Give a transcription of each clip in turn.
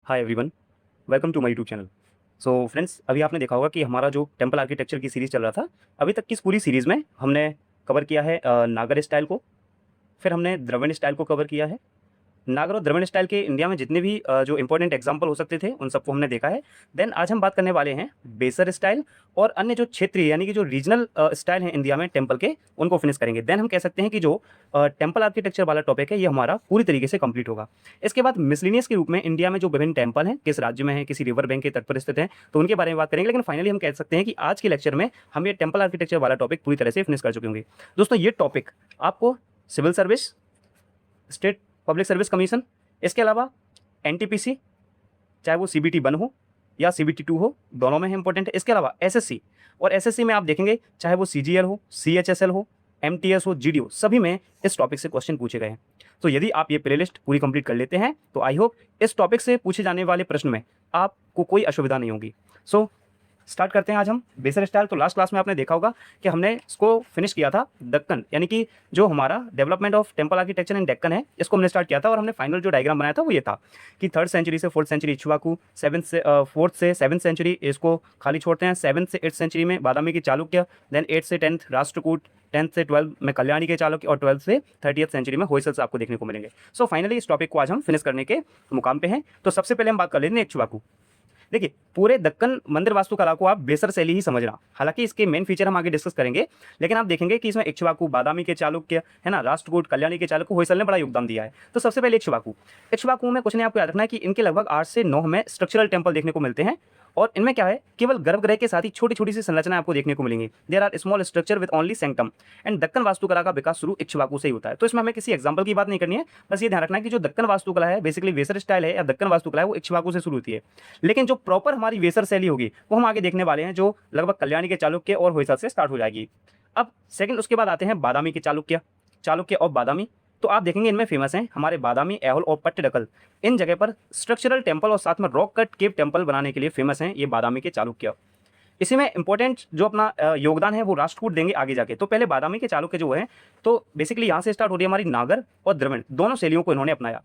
Hi everyone, welcome to my YouTube channel. So friends, अभी आपने देखा होगा कि हमारा जो टेम्पल आर्किटेक्चर की सीरीज़ चल रहा था, अभी तक की इस पूरी सीरीज़ में हमने कवर किया है नागर स्टाइल को, फिर हमने द्रविड़ स्टाइल को कवर किया है। नागर और द्रविड़ स्टाइल के इंडिया में जितने भी जो इंपॉर्टेंट एग्जाम्पल हो सकते थे, उन सबको हमने देखा है। देन आज हम बात करने वाले हैं बेसर स्टाइल और अन्य जो क्षेत्रीय यानी कि जो रीजनल स्टाइल हैं इंडिया में टेम्पल के, उनको फिनिश करेंगे। देन हम कह सकते हैं कि जो टेम्पल आर्किटेक्चर वाला टॉपिक है, ये हमारा पूरी तरीके से कंप्लीट होगा। इसके बाद मिसलिनियस के रूप में इंडिया में जो विभिन्न टेम्पल हैं, किस राज्य में हैं, किसी रिवर बैंक के तट पर स्थित हैं, तो उनके बारे में बात करेंगे। लेकिन फाइनली हम कह सकते हैं कि आज के लेक्चर में हम ये टेम्पल आर्किटेक्चर वाला टॉपिक पूरी तरह से फिनिश कर चुके होंगे। दोस्तों, ये टॉपिक आपको civil service, state public service commission, इसके अलावा एनटीपीसी, चाहे वो सीबीटी 1 हो या सीबीटी 2 हो, दोनों में है इंपॉर्टेंट है। इसके अलावा एसएससी, और एसएससी में आप देखेंगे चाहे वो सीजीएल हो, सीएचएसएल हो, एमटीएस हो, जीडी हो, सभी में इस टॉपिक से क्वेश्चन पूछे गए हैं। तो यदि आप ये प्लेलिस्ट पूरी कंप्लीट कर लेते हैं तो आई होप इस टॉपिक से पूछे जाने वाले प्रश्न में आपको कोई असुविधा नहीं होगी। सो स्टार्ट करते हैं आज हम बेसर स्टाइल। तो लास्ट क्लास में आपने देखा होगा कि हमने इसको फिनिश किया था दक्कन, यानी कि जो हमारा डेवलपमेंट ऑफ टेम्पल आर्किटेक्चर इन डेक्कन है, इसको हमने स्टार्ट किया था। और हमने फाइनल जो डायग्राम बनाया था वो ये था कि 3rd सेंचुरी से 4th सेंचुरी इक्ष्वाकु, 4th से 7th सेंचुरी इसको खाली छोड़ते हैं, 7th से 8th सेंचुरी में बादामी के चालुक्य, देन 8th से 10th राष्ट्रकूट, 10th से 12th में कल्याणी के चालुक्य, और 12th से 30th सेंचुरी में होयसल्स आपको देखने को मिलेंगे। सो फाइनली इस टॉपिक को आज हम फिनिश करने के मुकाम पे हैं। तो सबसे पहले हम बात कर लेते हैं इक्ष्वाकु। देखिए, पूरे दक्कन मंदिर वास्तुकला को आप बेसर शैली ही समझना, हालांकि इसके मेन फीचर हम आगे डिस्कस करेंगे। लेकिन आप देखेंगे कि इसमें इक्ष्वाकु, बादामी के चालुक्य, है ना, राष्ट्रकूट, कल्याणी के चालुक्य, होयसल ने बड़ा योगदान दिया है। तो सबसे पहले इक्ष्वाकु। इक्ष्वाकु में कुछ नहीं, आपको याद रखना है कि इनके लगभग 8 से 9 हमें स्ट्रक्चरल टेम्पल देखने को मिलते हैं। और इनमें क्या है, केवल गर्भगृह के साथ ही छोटी छोटी सी संरचना आपको देखने को मिलेंगी। There are small structure with only sanctum. And Deccan वास्तुकला का विकास शुरू इक्ष्वाकु से ही होता है। तो इसमें हमें किसी एग्जांपल की बात नहीं करनी है, बस ये ध्यान रखना है कि जो दक्कन वास्तुकला है, बेसिकली वेसर स्टाइल है या दक्कन वास्तुकला है, वो इक्ष्वाकु से शुरू होती है। लेकिन जो प्रॉपर हमारी वेसर शैली होगी वो हम आगे देखने वाले हैं, जो लगभग कल्याणी के चालुक्य और होयसल से स्टार्ट हो जाएगी। अब सेकंड, उसके बाद आते हैं बादामी के चालुक्य, चालुक्य और बादामी। तो आप देखेंगे इनमें फेमस हैं हमारे बादामी, ऐहोल और पट्टडकल। इन जगह पर स्ट्रक्चरल टेम्पल और साथ में रॉक कट केव टेम्पल बनाने के लिए फेमस हैं ये बादामी के चालुक्य। इसी में इंपॉर्टेंट जो अपना योगदान है वो राष्ट्रकूट देंगे आगे जाके। तो पहले बादामी के चालुक्य जो है, तो बेसिकली यहाँ से स्टार्ट हो रही है हमारी नागर और द्रविड़, दोनों शैलियों को इन्होंने अपनाया।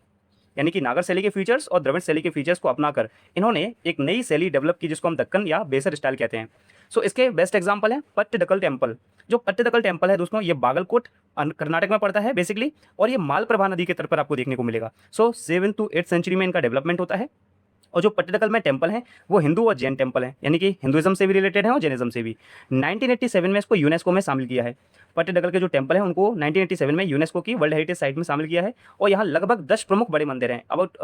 यानी कि नागर शैली के फीचर्स और द्रविड़ शैली के फीचर्स को अपनाकर इन्होंने एक नई शैली डेवलप की, जिसको हम दक्कन या बेसर स्टाइल कहते हैं। सो इसके बेस्ट एग्जांपल है पट्टडकल टेम्पल। जो पट्टडकल टेम्पल है दोस्तों, ये बागलकोट कर्नाटक में पड़ता है बेसिकली, और ये मालप्रभा नदी के तट पर आपको देखने को मिलेगा। सो 7th to 8th सेंचुरी में इनका डेवलपमेंट होता है। और जो पट्टडकल में टेम्पल हैं वो हिंदू और जैन टेम्पल हैं, यानी कि हिंदुइज्म से भी रिलेटेड है और जैनिज्म से भी। 1987 में इसको यूनेस्को में शामिल किया है। पट्टडकल के जो टेम्पल हैं उनको 1987 में यूनेस्को की वर्ल्ड हेरिटेज साइट में शामिल किया है। और यहाँ लगभग 10 प्रमुख बड़े मंदिर हैं। अबाउट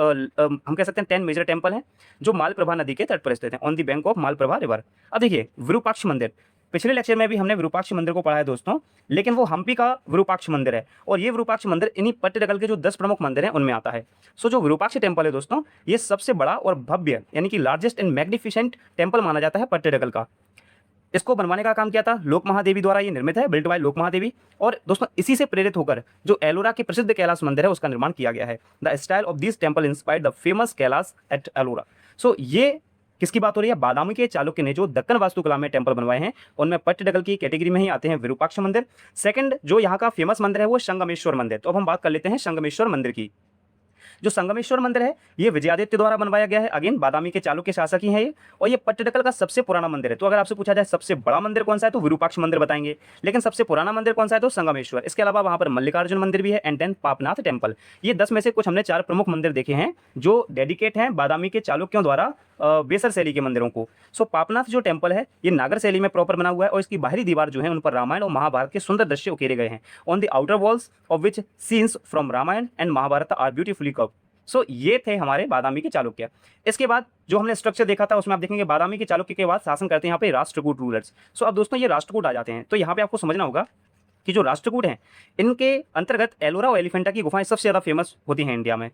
हम कह सकते हैं 10 मेजर टेम्पल हैं जो मालप्रभा नदी के तट पर स्थित हैं, on the bank of Malaprabha river. अब देखिए, विरूपाक्ष मंदिर, पिछले लेक्चर में भी हमने विरूपाक्ष मंदिर को पढ़ा है दोस्तों, लेकिन वो हम्पी का विरूपाक्ष मंदिर है। और ये विरूपाक्ष मंदिर इन्हीं पट्टडकल के जो 10 प्रमुख मंदिर हैं उनमें आता है। सो जो विरूपाक्ष टेम्पल है दोस्तों, ये सबसे बड़ा और भव्य यानी कि लार्जेस्ट एंड मैग्निफिसेंट टेम्पल माना जाता है पट्टडकल का। इसको बनवाने का काम किया था लोक महादेवी द्वारा, ये निर्मित है, बिल्ट बाय लोक महादेवी। और दोस्तों इसी से प्रेरित होकर जो एलोरा के प्रसिद्ध कैलाश मंदिर है उसका निर्माण किया गया है। The style of this temple inspired the famous Kailash at Ellora. So ये किसकी बात हो रही है? बादामी के चालुक्य ने जो दक्कन वास्तुकला में टेम्पल बनवाए हैं उनमें पट्टडकल की कैटेगरी में ही आते हैं विरूपाक्ष मंदिर। सेकंड जो यहाँ का फेमस मंदिर है वो संगमेश्वर मंदिर। तो अब हम बात कर लेते हैं संगमेश्वर मंदिर की। जो संगमेश्वर मंदिर है ये विजयादित्य द्वारा बनवाया गया है, अगेन बादामी के चालुक्य शासक ही है ये। और ये पट्टडकल का सबसे पुराना मंदिर है। तो अगर आपसे पूछा जाए सबसे बड़ा मंदिर कौन सा है तो विरूपाक्ष मंदिर बताएंगे, लेकिन सबसे पुराना मंदिर कौन सा है तो संगमेश्वर। इसके अलावा वहां पर मल्लिकार्जुन मंदिर भी है एंड देन पापनाथ टेम्पल। ये 10 में से कुछ हमने 4 प्रमुख मंदिर देखे हैं जो डेडिकेट हैं बादामी के चालुक्यों द्वारा बेसर शैली के मंदिरों को। सो पापनाथ जो टेम्पल है ये नागर शैली में प्रॉपर बना हुआ है और इसकी बाहरी दीवार जो है उन पर रामायण और महाभारत के सुंदर दृश्य उकेरे गए हैं। On the outer walls of which scenes from Ramayana and Mahabharata are beautifully curved. So ये थे हमारे बादामी के चालुक्य। इसके बाद जो हमने स्ट्रक्चर देखा था उसमें आप देखेंगे बादामी के चालुक्य के बाद शासन करते हैं यहाँ पे राष्ट्रकूट रूलर्स। सो अब दोस्तों ये राष्ट्रकूट आ जाते हैं। तो यहाँ पे आपको समझना होगा कि जो राष्ट्रकूट हैं इनके अंतर्गत एलोरा और एलिफेंटा की गुफाएं सबसे ज़्यादा फेमस होती हैं इंडिया में।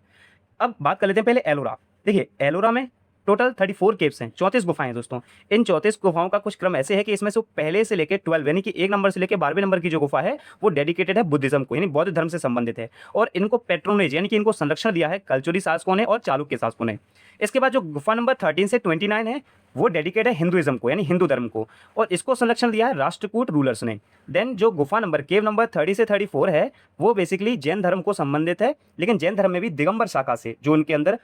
अब बात कर लेते हैं पहले एलोरा। देखिए, एलोरा में टोटल 34 केव्स हैं, 34 गुफाएं हैं दोस्तों। इन 34 गुफाओं का कुछ क्रम ऐसे है कि इसमें से पहले से लेकर 12 यानी कि 1 नंबर से लेकर 12वें नंबर की जो गुफा है वो डेडिकेटेड है बुद्धिज्म को, यानी बौद्ध धर्म से संबंधित है। और इनको पेट्रोनेज यानी कि इनको संरक्षण दिया है कल्चुरी शासकों ने और चालुक्य शासकों ने। इसके बाद जो गुफा नंबर 13 से 29 है वो डेडिकेट है हिंदुइज्म को, यानी हिंदू धर्म को, और इसको संरक्षण दिया है राष्ट्रकूट रूलर्स ने। देन जो गुफा नंबर केव नंबर 30 से 34 है वो बेसिकली जैन धर्म को संबंधित है, लेकिन जैन धर्म में भी दिगंबर शाखा से, जो उनके अंदर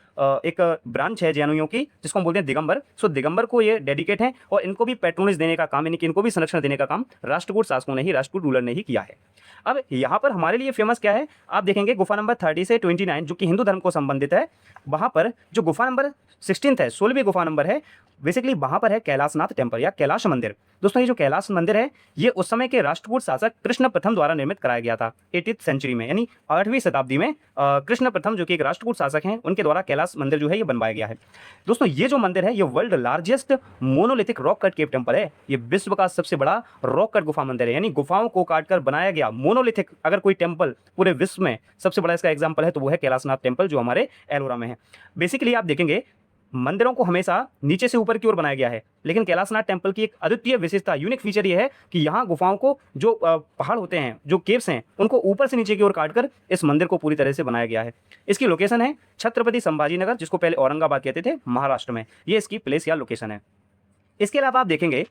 एक ब्रांच है जैनियों की जिसको हम बोलते हैं दिगंबर, सो दिगंबर को ये डेडिकेट है और इनको भी पैट्रोनेज देने का काम, यानी कि इनको भी संरक्षण देने का काम राष्ट्रकूट शासकों ने ही, राष्ट्रकूट रूलर ने ही किया है। अब यहाँ पर हमारे लिए फेमस क्या है, आप देखेंगे गुफा नंबर 30 से 29 जो कि हिंदू धर्म को संबंधित है, वहाँ पर जो गुफा नंबर 16 है, 16वीं गुफा नंबर है, बेसिकली वहाँ पर है कैलाशनाथ टेम्पल या कैलाश मंदिर। दोस्तों ये जो कैलाश मंदिर है ये उस समय के राष्ट्रकूट शासक कृष्ण प्रथम द्वारा निर्मित कराया गया था 8th सेंचुरी में, यानी 8वीं शताब्दी में कृष्ण प्रथम जो कि एक राष्ट्रकूट शासक हैं उनके द्वारा कैलाश मंदिर जो है ये बनवाया गया है। दोस्तों ये जो मंदिर है ये world largest monolithic rock cut cave temple है, ये विश्व का सबसे बड़ा रॉक कट गुफा मंदिर है, यानी गुफाओं को काटकर बनाया गया मोनोलिथिक अगर कोई टेम्पल पूरे विश्व में सबसे बड़ा इसका एग्जाम्पल है तो वो है कैलाशनाथ टेम्पल जो हमारे एलोरा में है। बेसिकली आप देखेंगे मंदिरों को हमेशा नीचे से ऊपर की ओर बनाया गया है, लेकिन कैलाशनाथ टेम्पल की एक अद्वितीय विशेषता, यूनिक फीचर ये है कि यहाँ गुफाओं को जो पहाड़ होते हैं, जो केव्स हैं, उनको ऊपर से नीचे की ओर काटकर इस मंदिर को पूरी तरह से बनाया गया है। इसकी लोकेशन है छत्रपति संभाजी नगर, जिसको पहले औरंगाबाद कहते थे, महाराष्ट्र में, ये इसकी प्लेस या लोकेशन है। इसके अलावा आप देखेंगे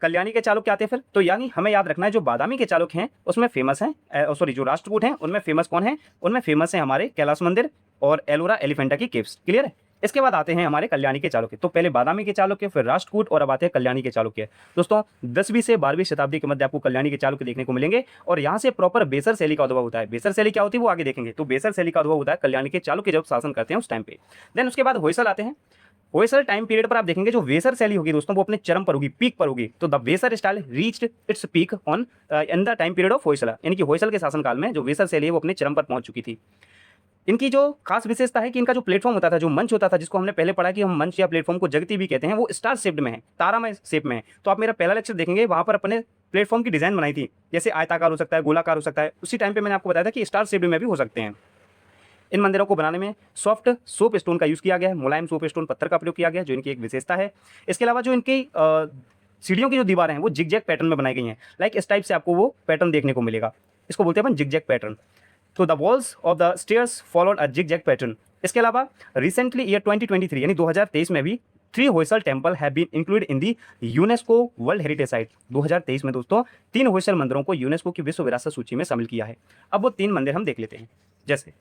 कल्याणी के चालुक्य आते हैं फिर, तो यानी हमें याद रखना है जो बादामी के चालुक्य हैं उसमें फेमस हैं, सॉरी जो राष्ट्रकूट हैं उनमें फेमस कौन है, उनमें फेमस है हमारे कैलाश मंदिर और एलोरा एलिफेंटा की केव्स। क्लियर है। इसके बाद आते हैं हमारे कल्याणी के चालुक्य, तो पहले बादामी के चालुक्य, फिर राष्ट्रकूट और अब आते हैं कल्याणी के चालुक्य। दोस्तों 10वीं से 12वीं शताब्दी के मध्य आपको कल्याणी के चालुक्य देखने को मिलेंगे और यहाँ से प्रॉपर बेसर शैली का उद्भव होता है। बेसर शैली क्या होती है वो आगे देखेंगे, तो बेसर शैली का उद्भव होता है कल्याणी के चालुक्य जब शासन करते हैं उस टाइम पे। देन उसके बाद होयसल आते हैं। होयसल टाइम पीरियड पर आप देखेंगे जो वेसर शैली होगी दोस्तों वो अपने चरम पर होगी, पीक पर होगी, तो the Vesara style reached its peak on in the time period of Hoysala, यानी कि होयसल के शासनकाल में जो वेसर शैली है वो अपने चरम पर पहुंच चुकी थी। इनकी जो खास विशेषता है कि इनका जो प्लेटफॉर्म होता था, जो मंच होता था, जिसको हमने पहले पढ़ा कि हम मंच या प्लेटफॉर्म को जगती भी कहते हैं, वो स्टार शेप्ड में है, तारामय शेप में है। तो आप मेरा पहला लेक्चर देखेंगे वहाँ पर अपने प्लेटफॉर्म की डिजाइन बनाई थी, जैसे आयताकार हो सकता है, गोलाकार हो सकता है, उसी टाइम पे मैंने आपको बताया था कि स्टार शेप्ड में भी हो सकते हैं। इन मंदिरों को बनाने में सॉफ्ट सोप स्टोन का यूज़ किया गया है, मुलायम सोप स्टोन पत्थर का प्रयोग किया गया है, जो इनकी एक विशेषता है। इसके अलावा जो इनकी सीढ़ियों की जो दीवारें हैं वो जिगजैग पैटर्न में बनाई गई हैं, लाइक इस टाइप से आपको वो पैटर्न देखने को मिलेगा, इसको बोलते हैं अपन जिगजैग पैटर्न। तो the walls of the stairs followed a zigzag pattern. इसके अलावा रिसेंटली ईयर 2023 यानी 2023 में भी 3 Hoysala temple have been included in the UNESCO world heritage site. 2023 में दोस्तों 3 होयसल मंदिरों को यूनेस्को की विश्व विरासत सूची में शामिल किया है। अब वो 3 मंदिर हम देख लेते हैं, जैसे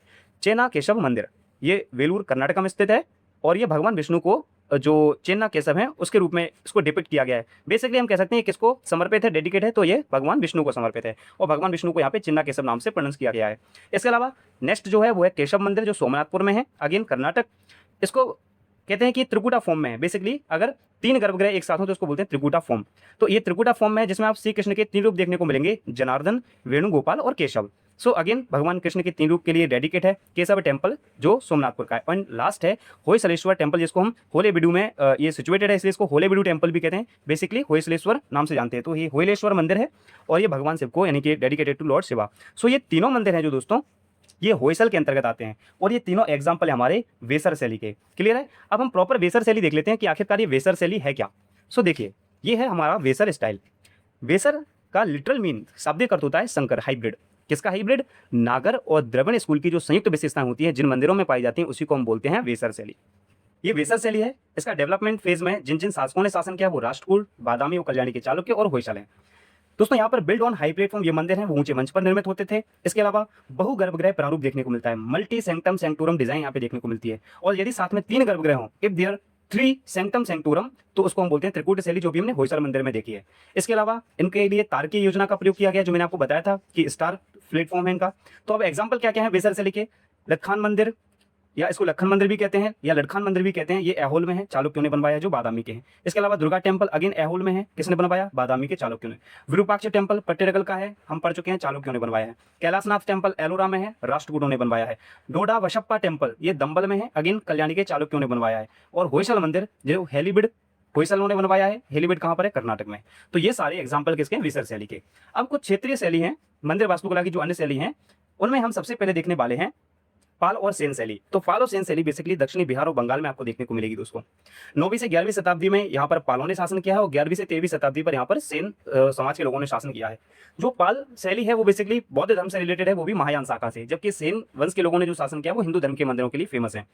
चेन्ना केशव मंदिर, ये वेलूर कर्नाटक में स्थित है और ये भगवान विष्णु को जो चेन्ना केशव हैं उसके रूप में इसको डिपिक्ट किया गया है। बेसिकली हम कह सकते हैं किसको समर्पित है, डेडिकेट है, तो ये भगवान विष्णु को समर्पित है और भगवान विष्णु को यहाँ पे चेन्ना केशव नाम से प्रोनाउंस किया गया है। इसके अलावा नेक्स्ट जो है वो है केशव मंदिर जो सोमनाथपुर में है, अगेन कर्नाटक। इसको कहते हैं कि त्रिकुटा फॉर्म में है, बेसिकली अगर 3 गर्भगृह एक साथ हो तो इसको बोलते हैं त्रिकुटा फॉर्म। तो ये त्रिकुटा फॉर्म में है जिसमें आप श्री कृष्ण के 3 रूप देखने को मिलेंगे, जनार्दन, वेणुगोपाल और केशव। सो अगेन भगवान कृष्ण के 3 रूप के लिए डेडिकेट है केशव टेम्पल जो सोमनाथपुर का है। और लास्ट है होयसलेश्वर टेम्पल जिसको हम होलेबिडू में ये सिचुएटेड है, इसलिए इसको होलेबिडू टेम्पल भी कहते हैं, बेसिकली होयसलेश्वर नाम से जानते हैं। तो ये होयलेश्वर मंदिर है और ये भगवान शिव को यानी कि डेडिकेटेड टू लॉर्ड शिवा। सो ये तीनों मंदिर हैं जो दोस्तों ये होयसल के अंतर्गत आते हैं और ये तीनों एग्जाम्पल है हमारे वेसर शैली के। क्लियर है। अब हम प्रॉपर वेसर शैली देख लेते हैं कि आखिरकार ये वेसर शैली है क्या। सो देखिए ये है हमारा वेसर स्टाइल। वेसर का लिटरल मीन शाब्दिक अर्थ होता है संकर, हाइब्रिड। किसका हाइब्रिड? नागर और द्रविड़ स्कूल की जो संयुक्त विशेषताएं होती हैं जिन मंदिरों में पाई जाती हैं उसी को हम बोलते हैं वेसर शैली। ये वेसर शैली है। इसका डेवलपमेंट फेज में जिन जिन शासकों ने शासन किया वो राष्ट्रकूट, बादामी और कल्याणी के चालुक्य और होयसल है। दोस्तों यहाँ पर बिल्ड ऑन हाई प्लेटफॉर्म ये मंदिर हैं वो ऊंचे मंच पर निर्मित होते थे। इसके अलावा बहु गर्भगृह प्रारूप देखने को मिलता है, मल्टी सेंक्टम सेंक्टोरम डिजाइन यहाँ पे देखने को मिलती है। और यदि साथ में 3 गर्भगृह हो, इफ देयर 3 सेंक्टम सेंक्टोरम, तो उसको हम बोलते हैं त्रिकूट शैली, जो भी हमने होयसल मंदिर में देखी है। इसके अलावा इनके लिए तारकीय योजना का प्रयोग किया गया जो मैंने आपको बताया था कि स्टार प्लेटफॉर्म है इनका। तो अब एग्जाम्पल क्या क्या है वेसर शैली के? लखन मंदिर या इसको लखन मंदिर भी कहते हैं या लड़खान मंदिर भी कहते हैं, ये ऐहोल में है, चालुक्यों ने बनवाया जो बादामी के हैं। इसके अलावा दुर्गा टेम्पल अगेन ऐहोल में है, किसने बनवाया? बादामी के चालुक्यों ने। विरूपाक्ष टेम्पल पट्टेरगल का है, हम पढ़ चुके हैं, चालुक्यों ने बनवाया है। कैलाशनाथ टेम्पल एलोरा में है, राष्ट्रकूटों ने बनवाया है। डोडा वशप्पा टेम्पल ये दंबल में है, अगेन कल्याणी के चालुक्यों ने बनवाया है। और होयसल मंदिर जो हेलीबिड होयसलों ने बनवाया है, हेलीबिड कहाँ पर है? कर्नाटक में। तो ये सारे एग्जाम्पल किसके? वेसर शैली के। अब कुछ क्षेत्रीय शैली हैं मंदिर वास्तुकला की जो अन्य शैली हैं उनमें हम सबसे पहले देखने वाले हैं पाल और सेन शैली। तो पाल और सेन शैली बेसिकली दक्षिणी बिहार और बंगाल में आपको देखने को मिलेगी दोस्तों। 9वीं से 11वीं शताब्दी में यहाँ पर पालों ने शासन किया है और 11वीं से 13वीं शताब्दी पर यहाँ पर सेन समाज के लोगों ने शासन किया है। जो पाल शैली है वो बेसिकली बौद्ध धर्म से रिलेटेड है, वो भी महायान शाखा से, जबकि सेन वंश के लोगों ने जो शासन किया वो हिंदू धर्म के मंदिरों के लिए फेमस है।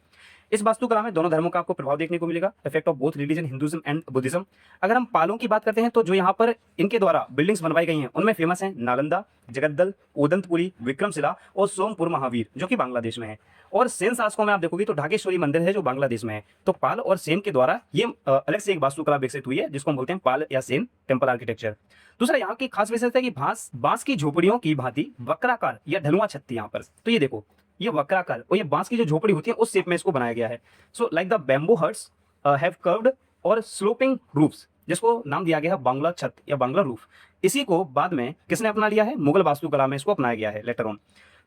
इस वास्तुकला में दोनों धर्मों का आपको प्रभाव देखने को मिलेगा, effect of both religion Hinduism and Buddhism. अगर हम पालों की बात करते हैं तो जो यहाँ पर इनके द्वारा बिल्डिंग्स बनवाई गई हैं उनमें फेमस है नालंदा, जगद्दल, ओदंतपुरी, विक्रमशिला और सोमपुर महावीर जो कि बांग्लादेश में है। और सेन शासकों में आप देखोगे तो ढाकेश्वरी मंदिर है जो बांग्लादेश में है। तो पाल और सेन के द्वारा ये अलग से एक वास्तुकला विकसित हुई है जिसको हम बोलते हैं पाल या सेन टेम्पल आर्किटेक्चर। दूसरा यहाँ की खास विशेषता है कि बांस की झोपड़ियों की भांति वक्राकार या ढलुआ छत थी यहाँ पर। तो ये देखो, ये वक्राकार और ये बांस की जो झोपड़ी होती है उस शेप में इसको बनाया गया है। So like the bamboo huts have curved और स्लोपिंग रूफ्स, जिसको नाम दिया गया है बांग्ला छत या बांग्ला रूफ। इसी को बाद में किसने अपना लिया है? मुगल वास्तुकला में इसको अपनाया गया है लेटर ऑन।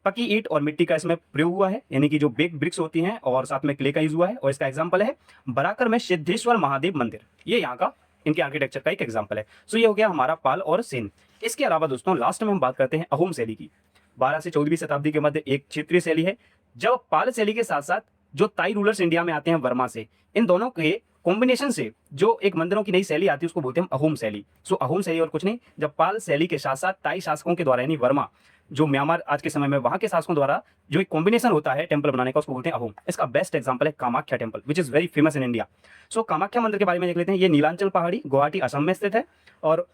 पक्की ईंट और मिट्टी का इसमें प्रयोग हुआ है, यानी कि जो बेक ब्रिक्स होती हैं, और साथ में क्ले का यूज हुआ है। और इसका एग्जांपल है बराकर में सिद्धेश्वर महादेव मंदिर, ये यहाँ का इनके आर्किटेक्चर का एक एग्जांपल है। सो ये हो गया हमारा पाल और सेन। इसके अलावा दोस्तों लास्ट में हम बात करते हैं अहोम शैली की। 12 से 14वीं शताब्दी के मध्य एक क्षेत्रीय शैली है। जब पाल शैली के साथ साथ जो ताई रूलर्स इंडिया में आते हैं वर्मा से, इन दोनों के कॉम्बिनेशन से जो एक मंदिरों की नई शैली आती है उसको बोलते हैं अहोम शैली। सो अहोम शैली और कुछ नहीं, जब पाल शैली के साथ साथ ताई शासकों के द्वारा यानी वर्मा, जो म्यांमार आज के समय में वहां के शासकों द्वारा जो एक कॉम्बिनेशन होता है टेंपल बनाने का, उसको बोलते हैं अहोम। इसका बेस्ट एग्जांपल है Kamakhya temple which is very famous in India. So Kamakhya मंदिर के बारे में देख लेते हैं। ये नीलांचल पहाड़ी गुवाहाटी असम में स्थित है और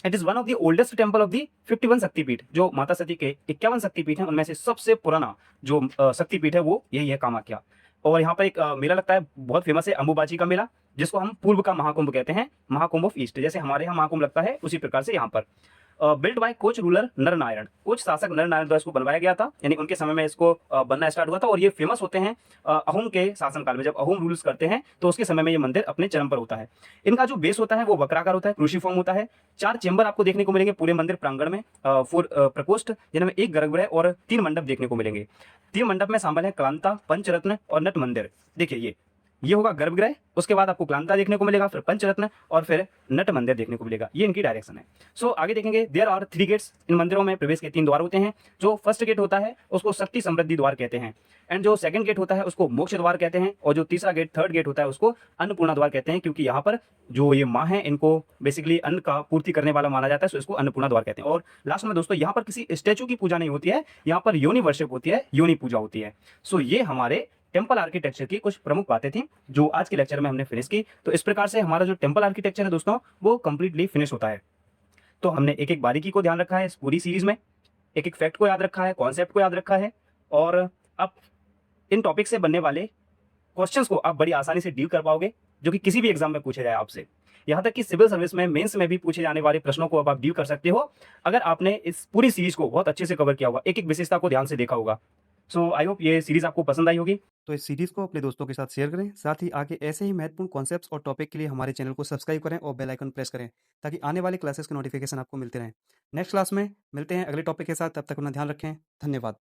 it is one of the oldest temple of the 51 शक्तिपीठ। जो माता सती के 51 शक्तिपीठ हैं उनमें से सबसे पुराना जो शक्तिपीठ है वो यही है कामाख्या। और यहाँ पर एक मेला लगता है, बहुत फेमस है अंबुबाची का मेला, जिसको हम पूर्व का महाकुंभ कहते हैं, महाकुंभ ऑफ ईस्ट। जैसे हमारे यहाँ महाकुंभ लगता है उसी प्रकार से यहाँ पर build by Koch ruler Naranarayan, Koch शासक नरनारायण द्वारा इसको बनवाया गया था, यानी उनके समय में इसको बनना स्टार्ट हुआ था। और ये फेमस होते हैं अहोम के शासनकाल में, जब अहोम रूल्स करते हैं तो उसके समय में ये मंदिर अपने चरम पर होता है। इनका जो बेस होता है वो वक्राकार होता है, क्रूसिफॉर्म होता है। 4 चेंबर आपको देखने को मिलेंगे पूरे मंदिर प्रांगण में, 4 प्रकोष्ठ जिनमें 1 गर्भगृह और 3 मंडप देखने को मिलेंगे। 3 मंडप में शामिल है क्लांता, पंचरत्न और नट मंदिर। देखिए ये होगा गर्भगृह, उसके बाद आपको क्लांता देखने को मिलेगा, फिर पंचरत्न और फिर नट मंदिर देखने को मिलेगा। ये इनकी डायरेक्शन है। सो आगे देखेंगे, देयर आर 3 गेट्स। इन मंदिरों में प्रवेश के 3 द्वार होते हैं। जो फर्स्ट गेट होता है उसको शक्ति समृद्धि द्वार कहते हैं, एंड जो सेकंड गेट होता है उसको मोक्ष द्वार कहते हैं, और जो तीसरा गेट, थर्ड गेट होता है उसको अन्नपूर्णा द्वार कहते हैं, क्योंकि यहाँ पर जो ये माँ है इनको बेसिकली अन्न का पूर्ति करने वाला माना जाता है, सो इसको अन्नपूर्णा द्वार कहते हैं। और लास्ट में दोस्तों यहाँ पर किसी स्टैचू की पूजा नहीं होती है, यहाँ पर योनि वर्शिप होती है, योनि पूजा होती है। सो ये हमारे टेंपल आर्किटेक्चर की कुछ प्रमुख बातें थी जो आज के लेक्चर में हमने फिनिश की। तो इस प्रकार से हमारा जो टेंपल आर्किटेक्चर है दोस्तों वो कंप्लीटली फिनिश होता है। तो हमने एक एक बारीकी को ध्यान रखा है इस पूरी सीरीज में, एक एक फैक्ट को याद रखा है, कॉन्सेप्ट को याद रखा है, और अब इन टॉपिक से बनने वाले क्वेश्चंस को आप बड़ी आसानी से डील कर पाओगे, जो कि किसी भी एग्जाम में पूछे जाए आपसे। यहाँ तक कि सिविल सर्विस में, मेंस में भी पूछे जाने वाले प्रश्नों को अब आप डील कर सकते हो, अगर आपने इस पूरी सीरीज को बहुत अच्छे से कवर किया होगा, एक एक विशेषता को ध्यान से देखा होगा। सो आई होप ये सीरीज आपको पसंद आई होगी। तो इस सीरीज़ को अपने दोस्तों के साथ शेयर करें। साथ ही आगे ऐसे ही महत्वपूर्ण कॉन्सेप्ट्स और टॉपिक के लिए हमारे चैनल को सब्सक्राइब करें और बेल आइकन प्रेस करें, ताकि आने वाले क्लासेस के नोटिफिकेशन आपको मिलते रहें। नेक्स्ट क्लास में मिलते हैं अगले टॉपिक के साथ, तब तक अपना ध्यान रखें। धन्यवाद।